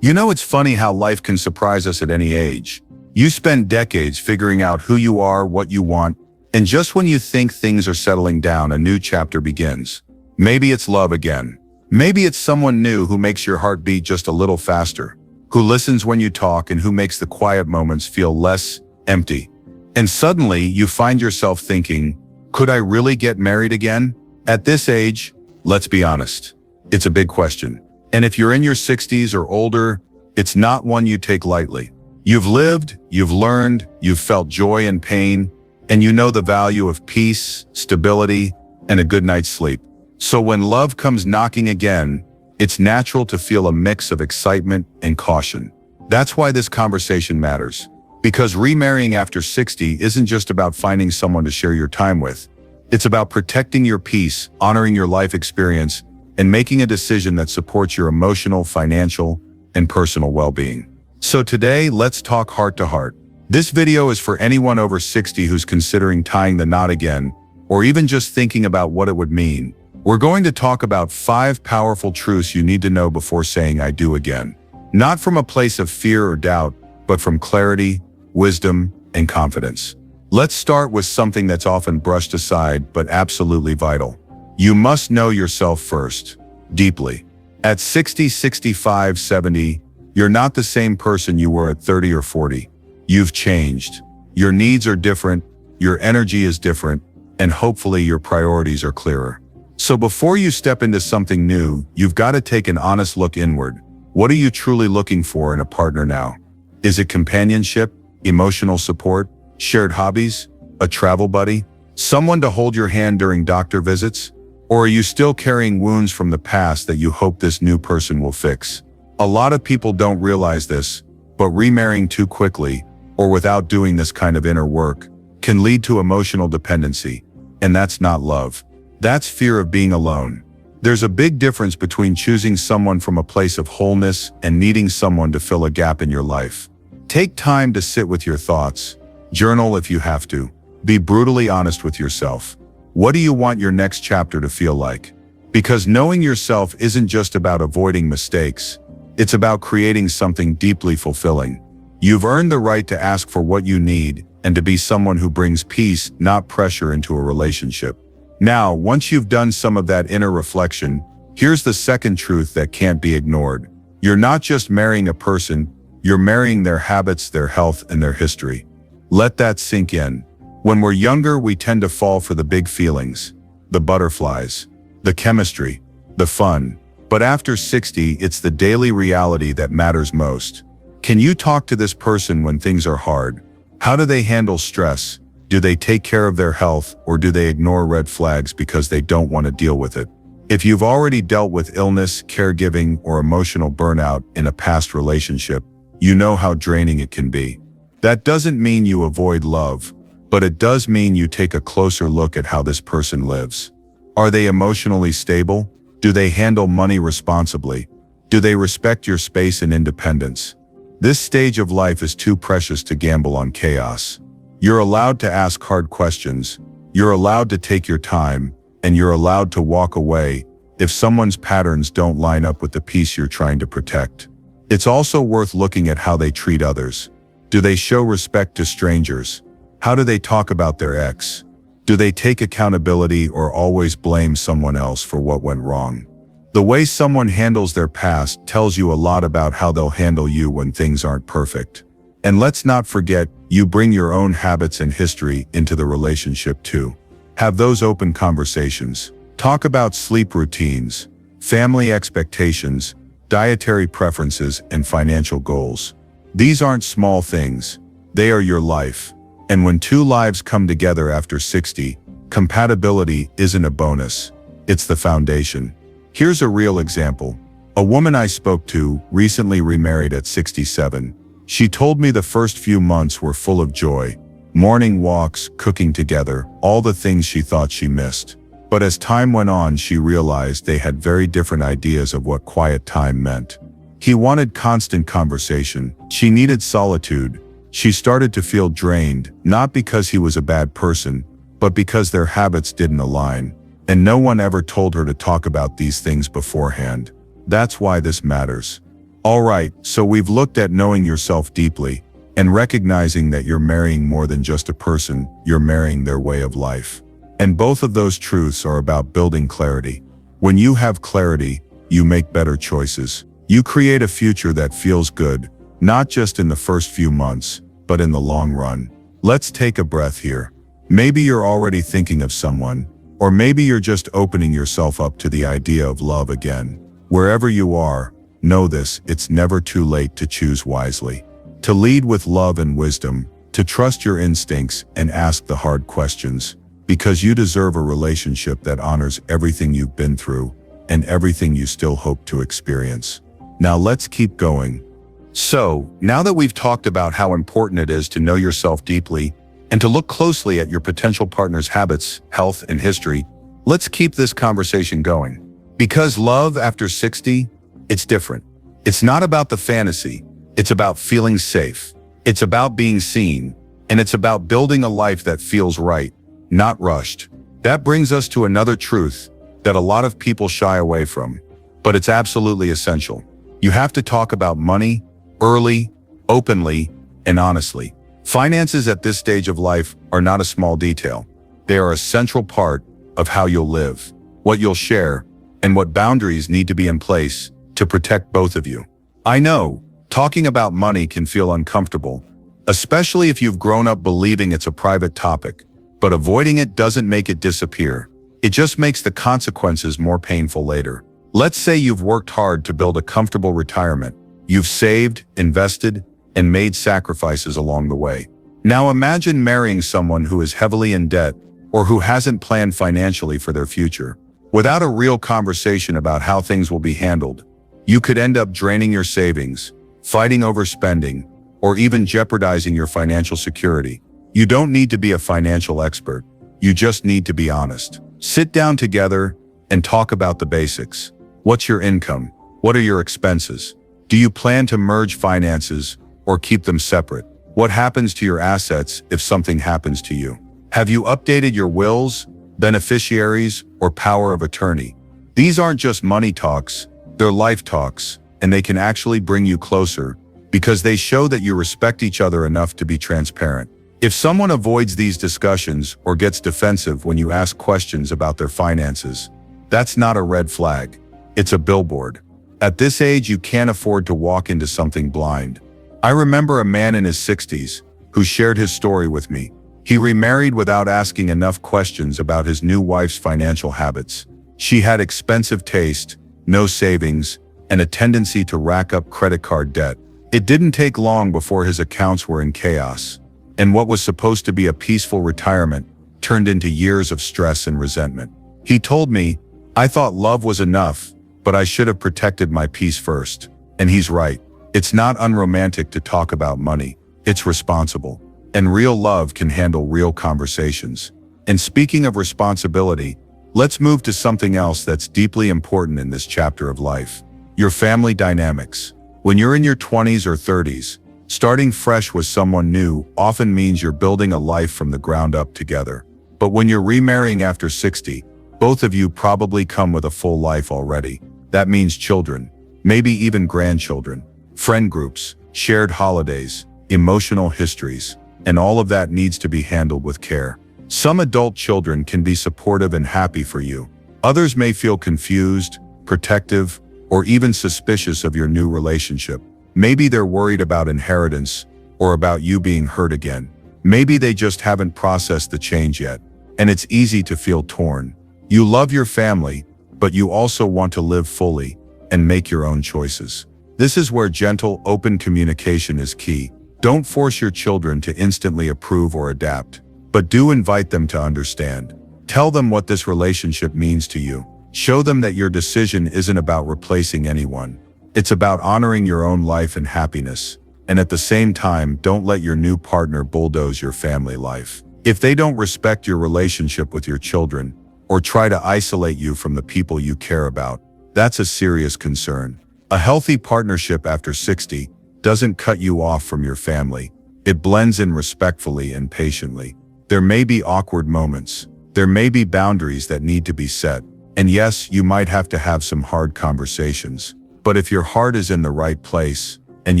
You know, it's funny how life can surprise us at any age. You spend decades figuring out who you are, what you want, and just when you think things are settling down, a new chapter begins. Maybe it's love again. Maybe it's someone new who makes your heart beat just a little faster, who listens when you talk and who makes the quiet moments feel less empty. And suddenly you find yourself thinking, could I really get married again? At this age, let's be honest, it's a big question. And if you're in your 60s or older, it's not one you take lightly. You've lived, you've learned, you've felt joy and pain, and you know the value of peace, stability, and a good night's sleep. So when love comes knocking again, it's natural to feel a mix of excitement and caution. That's why this conversation matters. Because remarrying after 60 isn't just about finding someone to share your time with. It's about protecting your peace, honoring your life experience, and making a decision that supports your emotional, financial, and personal well-being. So today, let's talk heart to heart. This video is for anyone over 60 who's considering tying the knot again, or even just thinking about what it would mean. We're going to talk about 5 powerful truths you need to know before saying I do again. Not from a place of fear or doubt, but from clarity, wisdom, and confidence. Let's start with something that's often brushed aside, but absolutely vital. You must know yourself first, deeply. At 60, 65, 70, you're not the same person you were at 30 or 40. You've changed. Your needs are different, your energy is different, and hopefully your priorities are clearer. So before you step into something new, you've got to take an honest look inward. What are you truly looking for in a partner now? Is it companionship, emotional support, shared hobbies, a travel buddy, someone to hold your hand during doctor visits? Or are you still carrying wounds from the past that you hope this new person will fix? A lot of people don't realize this, but remarrying too quickly, or without doing this kind of inner work, can lead to emotional dependency. And that's not love. That's fear of being alone. There's a big difference between choosing someone from a place of wholeness and needing someone to fill a gap in your life. Take time to sit with your thoughts. Journal if you have to. Be brutally honest with yourself. What do you want your next chapter to feel like? Because knowing yourself isn't just about avoiding mistakes. It's about creating something deeply fulfilling. You've earned the right to ask for what you need and to be someone who brings peace, not pressure, into a relationship. Now, once you've done some of that inner reflection, here's the second truth that can't be ignored. You're not just marrying a person, you're marrying their habits, their health, and their history. Let that sink in. When we're younger, we tend to fall for the big feelings, the butterflies, the chemistry, the fun. But after 60, it's the daily reality that matters most. Can you talk to this person when things are hard? How do they handle stress? Do they take care of their health, or do they ignore red flags because they don't want to deal with it? If you've already dealt with illness, caregiving, or emotional burnout in a past relationship, you know how draining it can be. That doesn't mean you avoid love, but it does mean you take a closer look at how this person lives. Are they emotionally stable? Do they handle money responsibly? Do they respect your space and independence? This stage of life is too precious to gamble on chaos. You're allowed to ask hard questions, you're allowed to take your time, and you're allowed to walk away if someone's patterns don't line up with the peace you're trying to protect. It's also worth looking at how they treat others. Do they show respect to strangers? How do they talk about their ex? Do they take accountability or always blame someone else for what went wrong? The way someone handles their past tells you a lot about how they'll handle you when things aren't perfect. And let's not forget, you bring your own habits and history into the relationship too. Have those open conversations. Talk about sleep routines, family expectations, dietary preferences, and financial goals. These aren't small things. They are your life. And when two lives come together after 60, compatibility isn't a bonus. It's the foundation. Here's a real example. A woman I spoke to recently remarried at 67. She told me the first few months were full of joy. Morning walks, cooking together, all the things she thought she missed. But as time went on, she realized they had very different ideas of what quiet time meant. He wanted constant conversation. She needed solitude. She started to feel drained, not because he was a bad person, but because their habits didn't align. And no one ever told her to talk about these things beforehand. That's why this matters. Alright, so we've looked at knowing yourself deeply and recognizing that you're marrying more than just a person, you're marrying their way of life. And both of those truths are about building clarity. When you have clarity, you make better choices. You create a future that feels good, not just in the first few months, but in the long run. Let's take a breath here. Maybe you're already thinking of someone, or maybe you're just opening yourself up to the idea of love again. Wherever you are, know this, it's never too late to choose wisely. To lead with love and wisdom, to trust your instincts and ask the hard questions, because you deserve a relationship that honors everything you've been through and everything you still hope to experience. Now let's keep going. So, now that we've talked about how important it is to know yourself deeply and to look closely at your potential partner's habits, health, and history, let's keep this conversation going. Because love after 60, it's different. It's not about the fantasy. It's about feeling safe. It's about being seen. And it's about building a life that feels right, not rushed. That brings us to another truth that a lot of people shy away from, but it's absolutely essential. You have to talk about money early, openly, and honestly. Finances at this stage of life are not a small detail. They are a central part of how you'll live, what you'll share, and what boundaries need to be in place to protect both of you. I know, talking about money can feel uncomfortable, especially if you've grown up believing it's a private topic, but avoiding it doesn't make it disappear. It just makes the consequences more painful later. Let's say you've worked hard to build a comfortable retirement. You've saved, invested, and made sacrifices along the way. Now imagine marrying someone who is heavily in debt or who hasn't planned financially for their future. Without a real conversation about how things will be handled, you could end up draining your savings, fighting over spending, or even jeopardizing your financial security. You don't need to be a financial expert. You just need to be honest. Sit down together and talk about the basics. What's your income? What are your expenses? Do you plan to merge finances or keep them separate? What happens to your assets if something happens to you? Have you updated your wills, beneficiaries, or power of attorney? These aren't just money talks, they're life talks, and they can actually bring you closer because they show that you respect each other enough to be transparent. If someone avoids these discussions or gets defensive when you ask questions about their finances, that's not a red flag. It's a billboard. At this age, you can't afford to walk into something blind. I remember a man in his 60s who shared his story with me. He remarried without asking enough questions about his new wife's financial habits. She had expensive taste, no savings, and a tendency to rack up credit card debt. It didn't take long before his accounts were in chaos, and what was supposed to be a peaceful retirement turned into years of stress and resentment. He told me, "I thought love was enough, but I should have protected my peace first." And he's right. It's not unromantic to talk about money. It's responsible. And real love can handle real conversations. And speaking of responsibility, let's move to something else that's deeply important in this chapter of life. Your family dynamics. When you're in your 20s or 30s, starting fresh with someone new often means you're building a life from the ground up together. But when you're remarrying after 60, both of you probably come with a full life already. That means children, maybe even grandchildren, friend groups, shared holidays, emotional histories, and all of that needs to be handled with care. Some adult children can be supportive and happy for you. Others may feel confused, protective, or even suspicious of your new relationship. Maybe they're worried about inheritance or about you being hurt again. Maybe they just haven't processed the change yet, and it's easy to feel torn. You love your family, but you also want to live fully and make your own choices. This is where gentle, open communication is key. Don't force your children to instantly approve or adapt, but do invite them to understand. Tell them what this relationship means to you. Show them that your decision isn't about replacing anyone. It's about honoring your own life and happiness. And at the same time, don't let your new partner bulldoze your family life. If they don't respect your relationship with your children, or try to isolate you from the people you care about, that's a serious concern. A healthy partnership after 60 doesn't cut you off from your family. It blends in respectfully and patiently. There may be awkward moments. There may be boundaries that need to be set. And yes, you might have to have some hard conversations. But if your heart is in the right place, and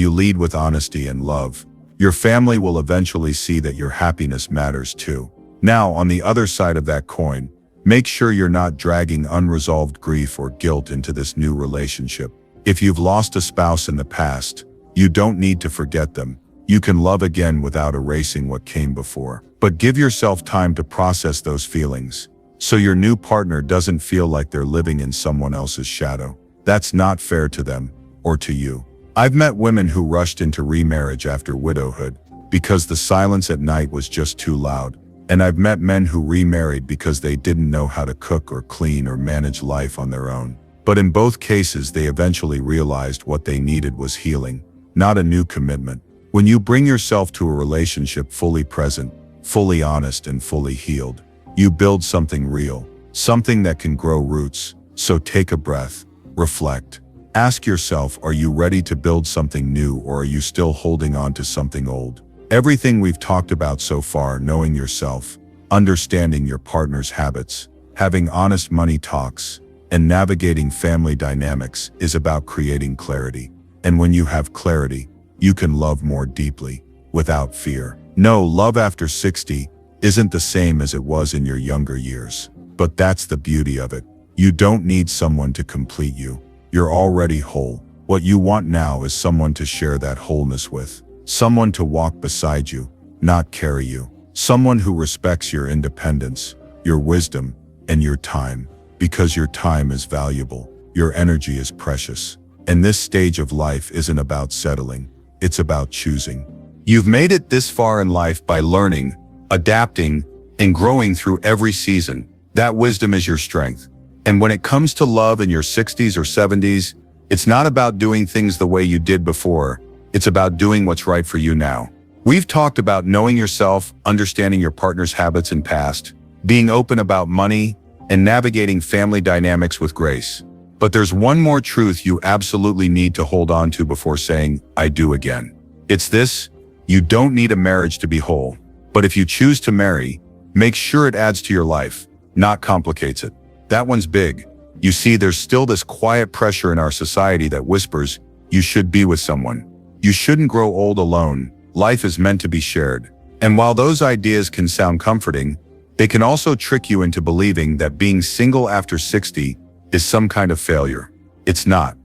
you lead with honesty and love, your family will eventually see that your happiness matters too. Now, on the other side of that coin, make sure you're not dragging unresolved grief or guilt into this new relationship. If you've lost a spouse in the past, you don't need to forget them. You can love again without erasing what came before. But give yourself time to process those feelings, so your new partner doesn't feel like they're living in someone else's shadow. That's not fair to them, or to you. I've met women who rushed into remarriage after widowhood, because the silence at night was just too loud. And I've met men who remarried because they didn't know how to cook or clean or manage life on their own. But in both cases, they eventually realized what they needed was healing, not a new commitment. When you bring yourself to a relationship fully present, fully honest, and fully healed, you build something real, something that can grow roots. So take a breath, reflect. Ask yourself, are you ready to build something new, or are you still holding on to something old? Everything we've talked about so far, knowing yourself, understanding your partner's habits, having honest money talks, and navigating family dynamics, is about creating clarity. And when you have clarity, you can love more deeply, without fear. No, love after 60 isn't the same as it was in your younger years. But that's the beauty of it. You don't need someone to complete you. You're already whole. What you want now is someone to share that wholeness with. Someone to walk beside you, not carry you. Someone who respects your independence, your wisdom, and your time. Because your time is valuable. Your energy is precious. And this stage of life isn't about settling. It's about choosing. You've made it this far in life by learning, adapting, and growing through every season. That wisdom is your strength. And when it comes to love in your 60s or 70s, it's not about doing things the way you did before. It's about doing what's right for you now. We've talked about knowing yourself, understanding your partner's habits and past, being open about money, and navigating family dynamics with grace. But there's one more truth you absolutely need to hold on to before saying, I do again. It's this: you don't need a marriage to be whole. But if you choose to marry, make sure it adds to your life, not complicates it. That one's big. You see, there's still this quiet pressure in our society that whispers, you should be with someone. You shouldn't grow old alone. Life is meant to be shared. And while those ideas can sound comforting, they can also trick you into believing that being single after 60 is some kind of failure. It's not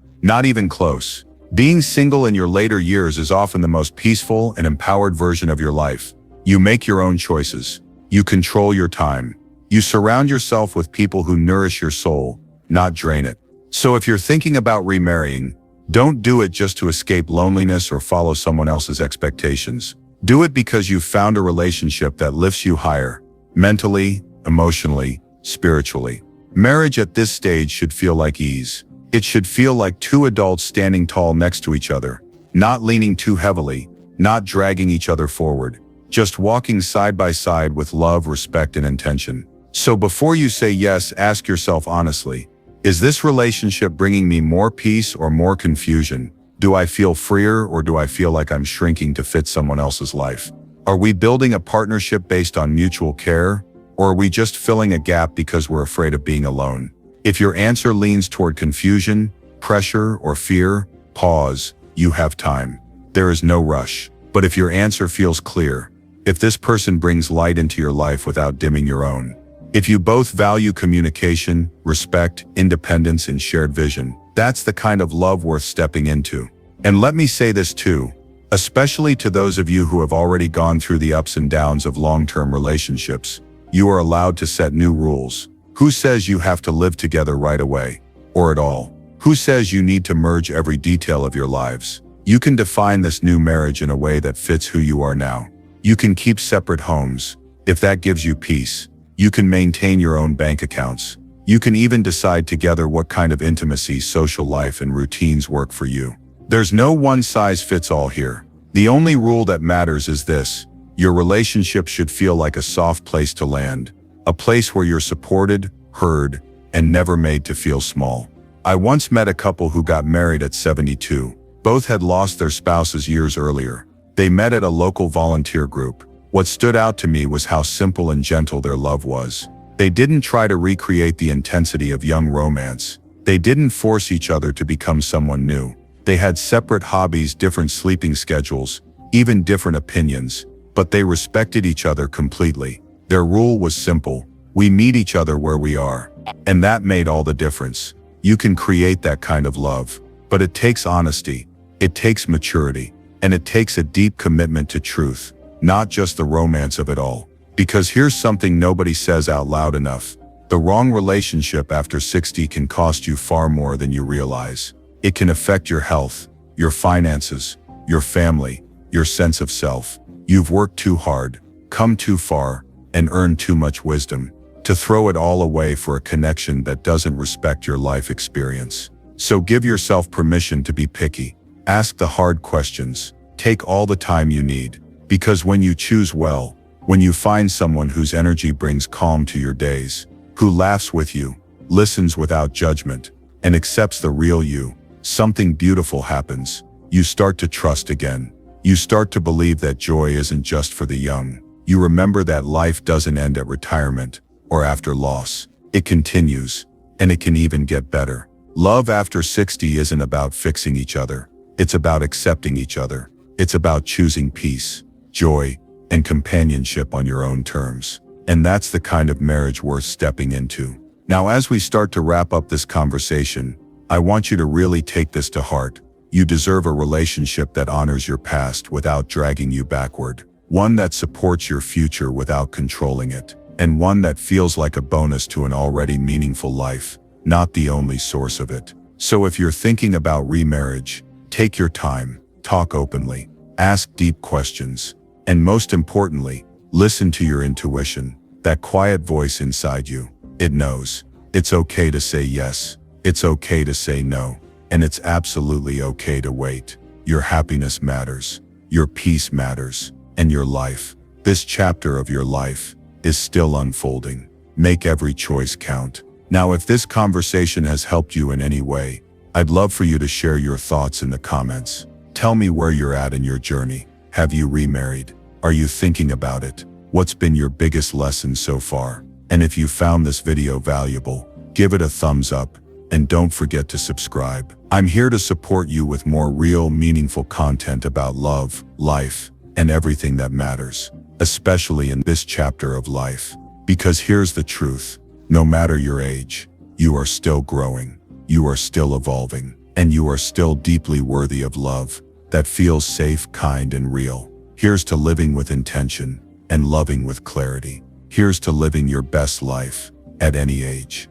even close. Being single in your later years is often the most peaceful and empowered version of your life. You make your own choices. You control your time. You surround yourself with people who nourish your soul, not drain it. So if you're thinking about remarrying, don't do it just to escape loneliness or follow someone else's expectations. Do it because you've found a relationship that lifts you higher, mentally, emotionally, spiritually. Marriage at this stage should feel like ease. It should feel like two adults standing tall next to each other, not leaning too heavily, not dragging each other forward, just walking side by side with love, respect, and intention. So before you say yes, ask yourself honestly, is this relationship bringing me more peace or more confusion? Do I feel freer, or do I feel like I'm shrinking to fit someone else's life? Are we building a partnership based on mutual care, or are we just filling a gap because we're afraid of being alone? If your answer leans toward confusion, pressure, or fear, pause. You have time. There is no rush. But if your answer feels clear, if this person brings light into your life without dimming your own, if you both value communication, respect, independence, and shared vision, that's the kind of love worth stepping into. And let me say this too, especially to those of you who have already gone through the ups and downs of long-term relationships, you are allowed to set new rules. Who says you have to live together right away, or at all? Who says you need to merge every detail of your lives? You can define this new marriage in a way that fits who you are now. You can keep separate homes, if that gives you peace. You can maintain your own bank accounts. You can even decide together what kind of intimacy, social life, and routines work for you. There's no one-size-fits-all here. The only rule that matters is this: your relationship should feel like a soft place to land, a place where you're supported, heard, and never made to feel small. I once met a couple who got married at 72. Both had lost their spouses years earlier. They met at a local volunteer group. What stood out to me was how simple and gentle their love was. They didn't try to recreate the intensity of young romance. They didn't force each other to become someone new. They had separate hobbies, different sleeping schedules, even different opinions, but they respected each other completely. Their rule was simple: we meet each other where we are. And that made all the difference. You can create that kind of love, but it takes honesty, it takes maturity, and it takes a deep commitment to truth, not just the romance of it all. Because here's something nobody says out loud enough: the wrong relationship after 60 can cost you far more than you realize. It can affect your health, your finances, your family, your sense of self. You've worked too hard, come too far, and earned too much wisdom to throw it all away for a connection that doesn't respect your life experience. So give yourself permission to be picky. Ask the hard questions. Take all the time you need. Because when you choose well, when you find someone whose energy brings calm to your days, who laughs with you, listens without judgment, and accepts the real you, something beautiful happens. You start to trust again. You start to believe that joy isn't just for the young. You remember that life doesn't end at retirement or after loss. It continues, and it can even get better. Love after 60 isn't about fixing each other. It's about accepting each other. It's about choosing peace, joy, and companionship on your own terms. And that's the kind of marriage worth stepping into. Now, as we start to wrap up this conversation, I want you to really take this to heart. You deserve a relationship that honors your past without dragging you backward. One that supports your future without controlling it. And one that feels like a bonus to an already meaningful life, not the only source of it. So if you're thinking about remarriage, take your time, talk openly, ask deep questions, and most importantly, listen to your intuition, that quiet voice inside you. It knows. It's okay to say yes. It's okay to say no. And it's absolutely okay to wait. Your happiness matters. Your peace matters. And your life, this chapter of your life, is still unfolding. Make every choice count. Now, if this conversation has helped you in any way, I'd love for you to share your thoughts in the comments. Tell me where you're at in your journey. Have you remarried? Are you thinking about it? What's been your biggest lesson so far? And if you found this video valuable, give it a thumbs up, and don't forget to subscribe. I'm here to support you with more real, meaningful content about love, life, and everything that matters, especially in this chapter of life. Because here's the truth: no matter your age, you are still growing, you are still evolving, and you are still deeply worthy of love that feels safe, kind, and real. Here's to living with intention and loving with clarity. Here's to living your best life at any age.